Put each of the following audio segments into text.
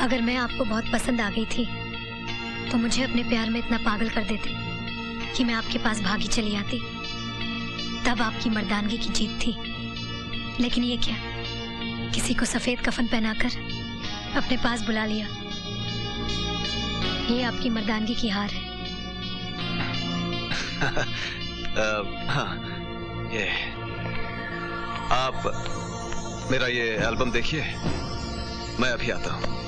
अगर मैं आपको बहुत पसंद आ गई थी तो मुझे अपने प्यार में इतना पागल कर देते कि मैं आपके पास भागी चली आती। तब आपकी मर्दानगी की जीत थी। लेकिन ये क्या, किसी को सफेद कफन पहनाकर अपने पास बुला लिया। ये आपकी मर्दानगी की हार है। हाँ, ये आप मेरा ये एल्बम देखिए, मैं अभी आता हूँ।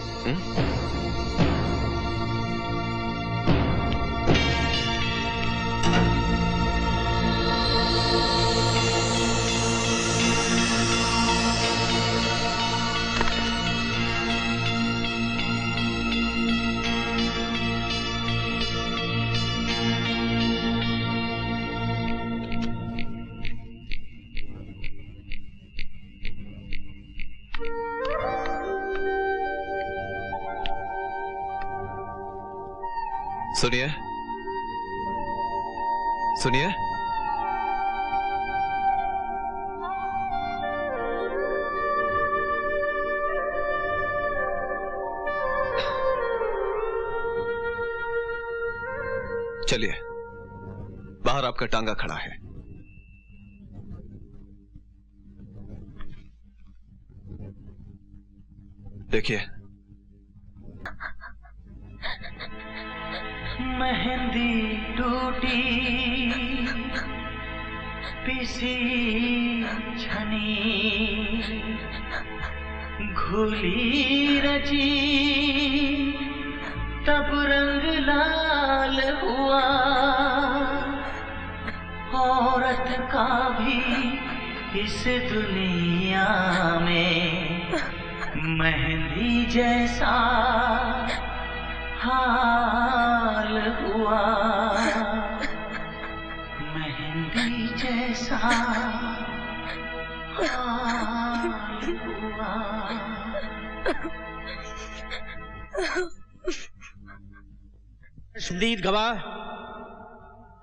सुनिए, सुनिए। चलिए, बाहर आपका टांगा खड़ा है। देखिए, मेहंदी टूटी पिसी छनी घुली रची तब रंग लाल हुआ। औरत का भी इस दुनिया में मेहंदी जैसा हाल हुआ। मेहंदी जैसा हाल हुआ। शदीद गवाह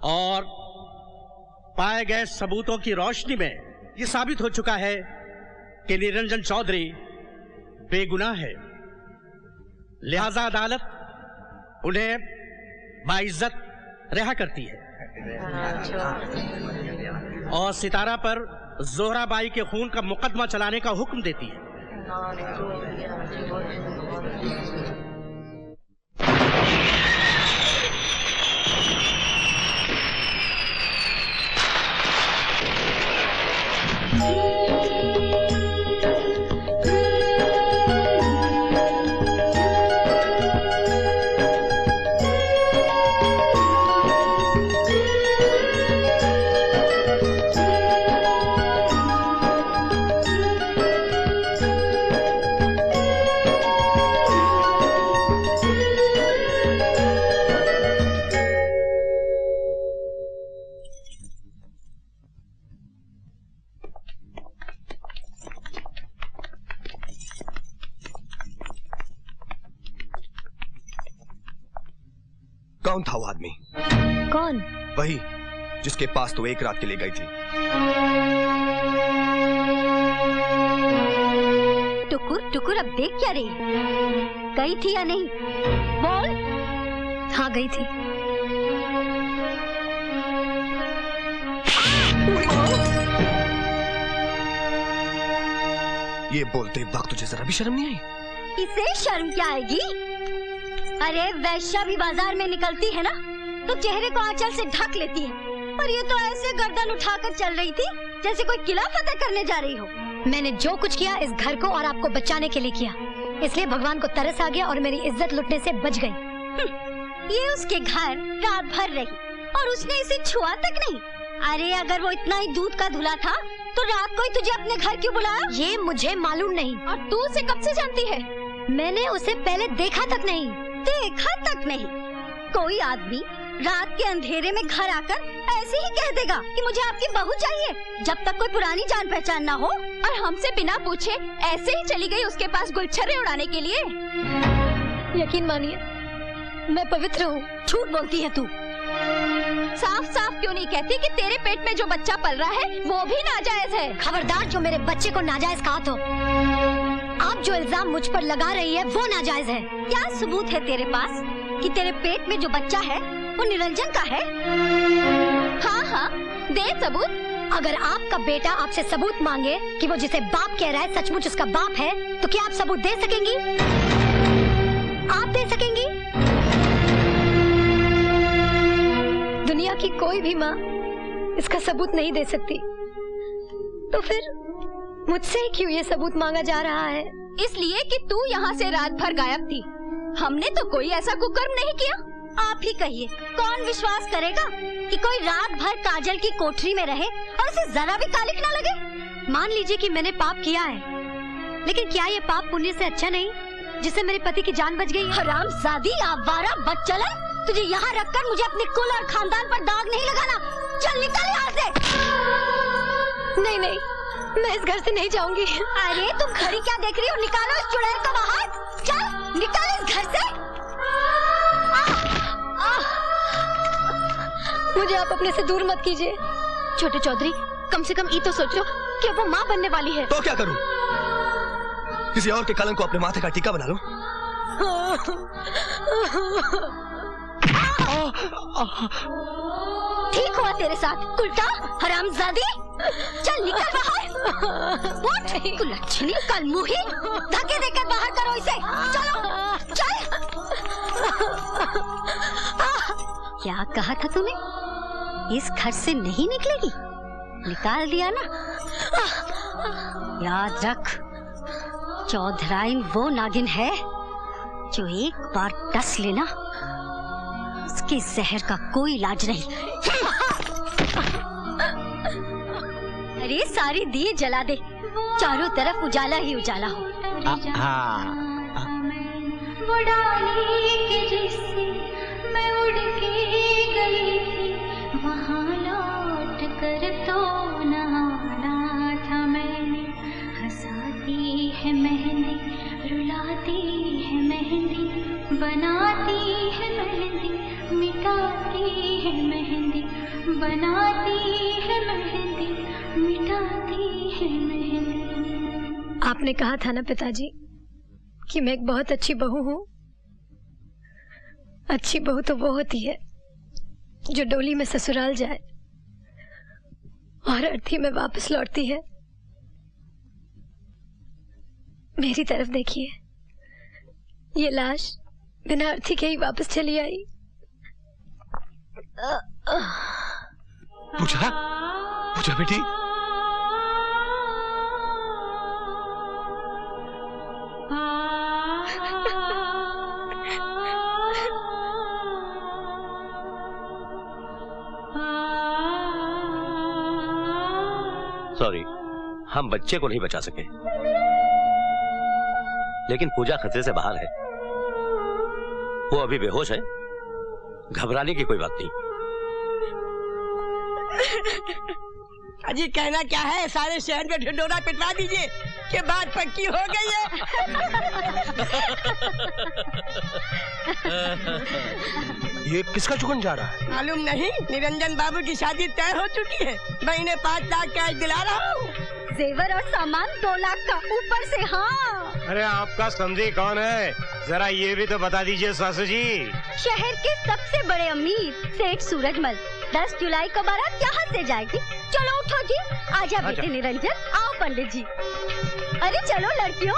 और पाए गए सबूतों की रोशनी में ये साबित हो चुका है कि निरंजन चौधरी बेगुनाह है। लिहाजा अदालत उन्हें बाइज्जत रिहा करती है और सितारा पर जोहरा बाई के खून का मुकदमा चलाने का हुक्म देती है। कौन था वो आदमी? कौन? वही जिसके पास तो एक रात के लिए गई थी। टुकुर टुकुर अब देख क्या रही? गई थी या नहीं? बोल। हाँ गई थी। ये बोलते वक्त तुझे जरा भी शर्म नहीं आई? इसे शर्म क्या आएगी? अरे वैश्या भी बाजार में निकलती है ना तो चेहरे को आंचल से ढक लेती है, और ये तो ऐसे गर्दन उठाकर चल रही थी जैसे कोई किला फतेह करने जा रही हो। मैंने जो कुछ किया इस घर को और आपको बचाने के लिए किया, इसलिए भगवान को तरस आ गया और मेरी इज्जत लुटने से बच गई। ये उसके घर रात भर रही और उसने इसे छुआ तक नहीं। अरे अगर वो इतना ही दूध का धुला था तो रात को ही तुझे अपने घर क्यों बुलाया? ये मुझे मालूम नहीं। और तू उसे कब से जानती है? मैंने उसे पहले देखा तक नहीं। देखा तक नहीं? कोई आदमी रात के अंधेरे में घर आकर ऐसे ही कह देगा कि मुझे आपकी बहू चाहिए, जब तक कोई पुरानी जान पहचान ना हो? और हमसे बिना पूछे ऐसे ही चली गई उसके पास गुलछर्रे उड़ाने के लिए? यकीन मानिए मैं पवित्र हूँ। झूठ बोलती है तू। साफ साफ क्यों नहीं कहती कि तेरे पेट में जो बच्चा पल रहा है वो भी नाजायज है? खबरदार जो मेरे बच्चे को नाजायज कहा तो आप जो इल्जाम मुझ पर लगा रही है वो नाजायज है। क्या सबूत है तेरे पास कि तेरे पेट में जो बच्चा है वो निरंजन का है? हाँ हाँ, दे सबूत। अगर आपका बेटा आपसे सबूत मांगे कि वो जिसे बाप कह रहा है सचमुच उसका बाप है, तो क्या आप सबूत दे सकेंगी? आप दे सकेंगी? दुनिया की कोई भी माँ इसका सबूत नहीं दे सकती, तो फिर मुझसे क्यों ये सबूत मांगा जा रहा है? इसलिए कि तू यहाँ से रात भर गायब थी। हमने तो कोई ऐसा कुकर्म नहीं किया। आप ही कहिए, कौन विश्वास करेगा कि कोई रात भर काजल की कोठरी में रहे और उसे जरा भी कालिक ना लगे? मान लीजिए कि मैंने पाप किया है, लेकिन क्या ये पाप पुण्य से अच्छा नहीं जिससे मेरे पति की जान बच गई? हरामजादी, आवारा बदचलन, तुझे यहाँ रखकर मुझे अपने कुल और खानदान पर दाग नहीं लगाना। चल निकल यहाँ से। नहीं नहीं, मैं इस घर से नहीं जाऊंगी। अरे तुम खड़ी क्या देख रही हो? निकालो इस चुड़ैल को बाहर। चल निकाल इस घर से। मुझे आप अपने से दूर मत कीजिए। छोटे चौधरी, कम से कम ये तो सोचो कि वो माँ बनने वाली है। तो क्या करूं? किसी और के कलंक को अपने माथे का टीका बना लूं? ठीक हुआ तेरे साथ, उल्टा हरामजादी। चल निकल बाहर। उठ कुलच्छनी, कलमुही, धक्के देकर बाहर करो इसे। चलो चल। क्या कहा था तूने? इस घर से नहीं निकलेगी? निकाल दिया ना। याद रख, चौधराइन वो नागिन है जो एक बार डस लेना, उसके जहर का कोई इलाज नहीं। अरे सारी दिए जला दे, चारों तरफ उजाला ही उजाला हो। वो डाली के जिससे मैं उड़ के गई थी, वहाँ लौट कर तो न आना था मैंने। हंसाती है मेहंदी, रुलाती है मेहंदी, बनाती है मेहंदी, मिटाती है मेहंदी, बनाती है मेहंदी, मिटाती है मेहंदी। आपने कहा था ना पिताजी कि मैं एक बहुत अच्छी बहू हूँ। अच्छी बहू तो वो होती है जो डोली में ससुराल जाए और अर्थी में वापस लौटती है। मेरी तरफ देखिए, ये लाश बिना अर्थी के ही वापस चली आई। पूजा, पूजा बेटी, सॉरी, हम बच्चे को नहीं बचा सके, लेकिन पूजा खतरे से बाहर है। वो अभी बेहोश है, घबराने की कोई बात नहीं। अजी कहना क्या है, सारे शहर में ढिंडोरा पिटवा दीजिए कि बात पक्की हो गई है। ये किसका चुकन जा रहा है? मालूम नहीं, निरंजन बाबू की शादी तय हो चुकी है। मैं इन्हें 5 लाख कैश दिला रहा हूँ। जेवर और सामान 2 लाख का, ऊपर से। हाँ, अरे आपका समझी कौन है, जरा ये भी तो बता दीजिए सासू जी। शहर के सबसे बड़े अमीर सेठ सूरजमल। 10 जुलाई को बारात यहाँ से जाएगी। चलो उठो जी, आजा बेटे निरंजन, आओ पंडित जी। अरे चलो लड़कियों।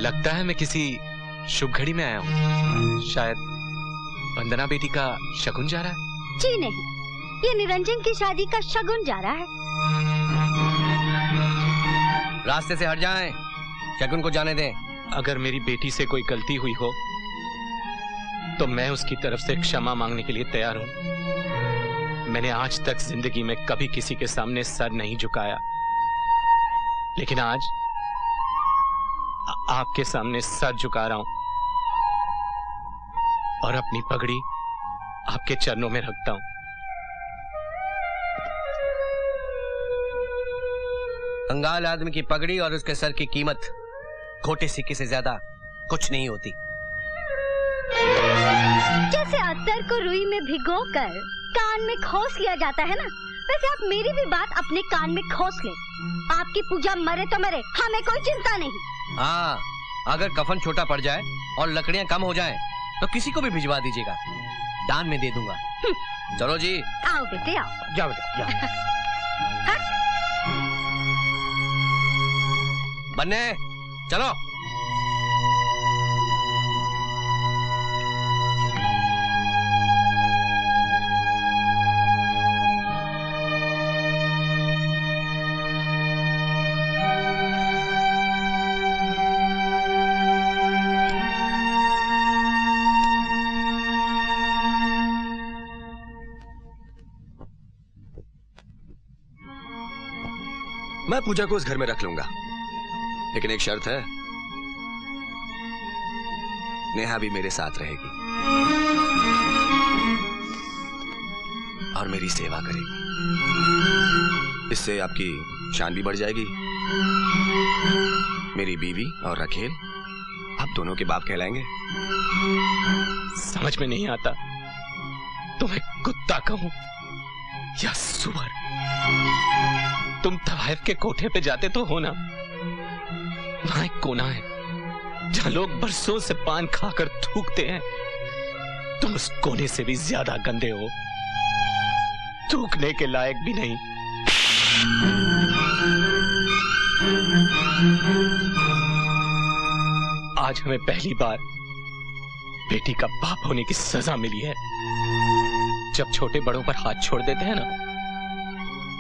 लगता है मैं किसी शुभ घड़ी में आया हूँ। शायद वंदना बेटी का शगुन जा रहा है। जी नहीं, ये निरंजन की शादी का शगुन जा रहा है। रास्ते से हट जाएं, शगुन को जाने दें। अगर मेरी बेटी से कोई गलती हुई हो तो मैं उसकी तरफ से क्षमा मांगने के लिए तैयार हूं। मैंने आज तक जिंदगी में कभी किसी के सामने सर नहीं झुकाया, लेकिन आज आपके सामने सर झुका रहा हूं और अपनी पगड़ी आपके चरणों में रखता हूं। कंगाल आदमी की पगड़ी और उसके सर की कीमत खोटे सिक्के से ज्यादा कुछ नहीं होती। जैसे अत्तर को रुई में भिगोकर कान में खोस लिया जाता है ना, वैसे आप मेरी भी बात अपने कान में खोस ले। आपकी पूजा मरे तो मरे, हमें कोई चिंता नहीं। हाँ, अगर कफन छोटा पड़ जाए और लकड़ियाँ कम हो जाए तो किसी को भी भिजवा दीजिएगा, दान में दे दूंगा। चलो जी, आओ बेटे आओ। जाओ बेटे जाओ। बन्ने चलो। मैं पूजा को उस घर में रख लूंगा, लेकिन एक शर्त है, नेहा भी मेरे साथ रहेगी और मेरी सेवा करेगी। इससे आपकी शान भी बढ़ जाएगी। मेरी बीवी और रखेल आप दोनों के बाप कहलाएंगे। समझ में नहीं आता तुम्हें कुत्ता कहूं या सुअर। तुम तवाइफ के कोठे पे जाते तो हो ना, वहां एक कोना है जहां लोग बरसों से पान खाकर थूकते हैं। तुम उस कोने से भी ज्यादा गंदे हो, थूकने के लायक भी नहीं। आज हमें पहली बार बेटी का बाप होने की सजा मिली है। जब छोटे बड़ों पर हाथ छोड़ देते हैं ना,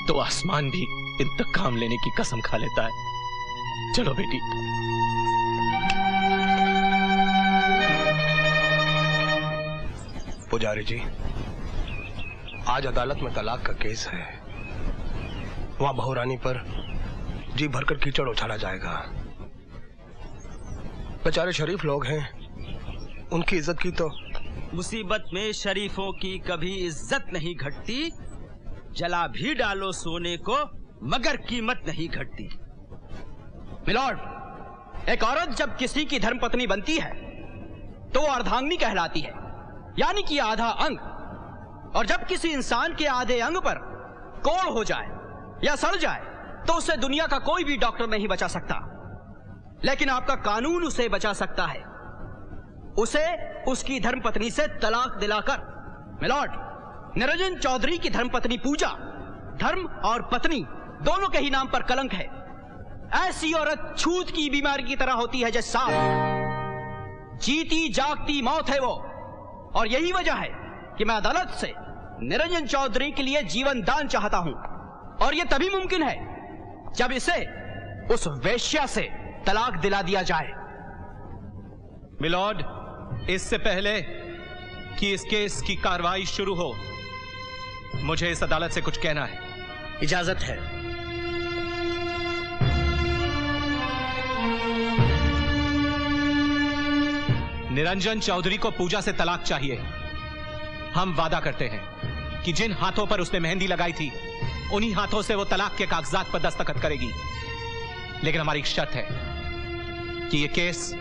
तो आसमान भी इंतकाम लेने की कसम खा लेता है। चलो बेटी। पुजारी जी, आज अदालत में तलाक का केस है। वहां बहुरानी पर जी भरकर कीचड़ उछाला जाएगा। बेचारे शरीफ लोग हैं, उनकी इज्जत की तो। मुसीबत में शरीफों की कभी इज्जत नहीं घटती। जला भी डालो सोने को मगर कीमत नहीं घटती। मिलॉर्ड, एक औरत जब किसी की धर्मपत्नी बनती है तो वो अर्धांगिनी कहलाती है, यानी कि आधा अंग। और जब किसी इंसान के आधे अंग पर कोढ़ हो जाए या सड़ जाए तो उसे दुनिया का कोई भी डॉक्टर नहीं बचा सकता, लेकिन आपका कानून उसे बचा सकता है, उसे उसकी धर्मपत्नी से तलाक दिलाकर। मिलॉर्ड, निरंजन चौधरी की धर्मपत्नी पूजा धर्म और पत्नी दोनों के ही नाम पर कलंक है। ऐसी औरत छूत की बीमारी की तरह होती है जैसे सांप। जीती जागती मौत है वो। और यही वजह है कि मैं अदालत से निरंजन चौधरी के लिए जीवन दान चाहता हूं, और यह तभी मुमकिन है जब इसे उस वेश्या से तलाक दिला दिया जाए। मिलॉर्ड, इससे पहले कि इस केस की कार्रवाई शुरू हो, मुझे इस अदालत से कुछ कहना है। इजाजत है। निरंजन चौधरी को पूजा से तलाक चाहिए। हम वादा करते हैं कि जिन हाथों पर उसने मेहंदी लगाई थी उन्हीं हाथों से वो तलाक के कागजात पर दस्तखत करेगी। लेकिन हमारी एक शर्त है कि ये केस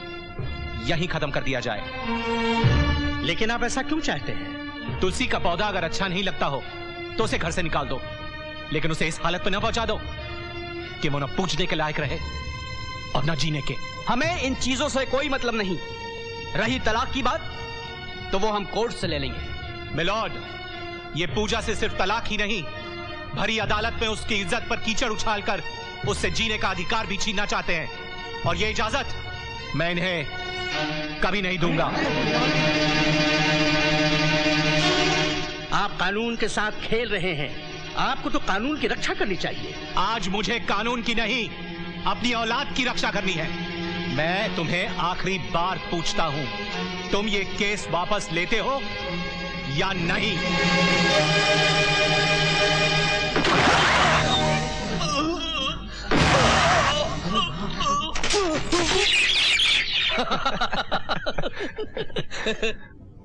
यहीं खत्म कर दिया जाए। लेकिन आप ऐसा क्यों चाहते हैं? तुलसी का पौधा अगर अच्छा नहीं लगता हो तो उसे घर से निकाल दो, लेकिन उसे इस हालत पर न पहुंचा दो कि वो न पूजने के लायक रहे और न जीने के। हमें इन चीजों से कोई मतलब नहीं। रही तलाक की बात तो वो हम कोर्ट से ले लेंगे। मिलॉर्ड, ये पूजा से सिर्फ तलाक ही नहीं, भरी अदालत में उसकी इज्जत पर कीचड़ उछालकर उससे जीने का अधिकार भी छीनना चाहते हैं, और ये इजाजत मैं इन्हें कभी नहीं दूंगा। आप कानून के साथ खेल रहे हैं। आपको तो कानून की रक्षा करनी चाहिए। आज मुझे कानून की नहीं, अपनी औलाद की रक्षा करनी है। मैं तुम्हें आखिरी बार पूछता हूं, तुम ये केस वापस लेते हो या नहीं?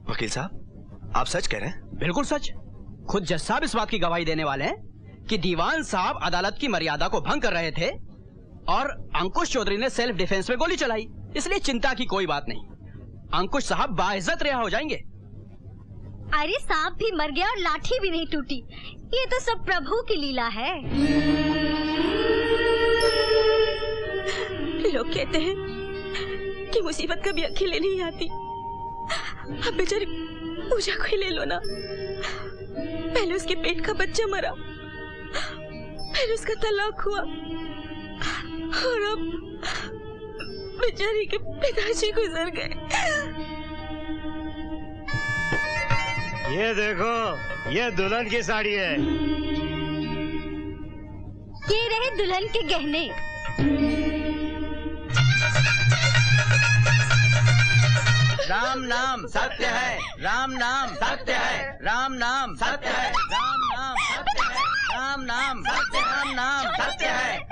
वकील साहब, आप सच कह रहे हैं? बिल्कुल सच। खुद जज साहब इस बात की गवाही देने वाले हैं कि दीवान साहब अदालत की मर्यादा को भंग कर रहे थे और अंकुश चौधरी ने सेल्फ डिफेंस में गोली चलाई, इसलिए चिंता की कोई बात नहीं। अंकुश साहब बाइज्जत रिहा हो जाएंगे। अरे सांप भी मर गया और लाठी भी नहीं टूटी। ये तो सब प्रभु की लीला है। लोग कहते हैं कि मुसीबत कभी अकेले नहीं आती। अब बेचारी पूजा को ही ले लो ना। पहले उसके पेट का बच्चा मरा, फिर उसका तलाक हुआ, और अब बेचारी के पिताजी गुजर गए। ये देखो, ये दुल्हन की साड़ी है। ये रहे दुल्हन के गहने। राम नाम सत्य है, राम नाम सत्य है, राम नाम सत्य है, राम नाम सत्य है, राम नाम सत्य, राम नाम सत्य है।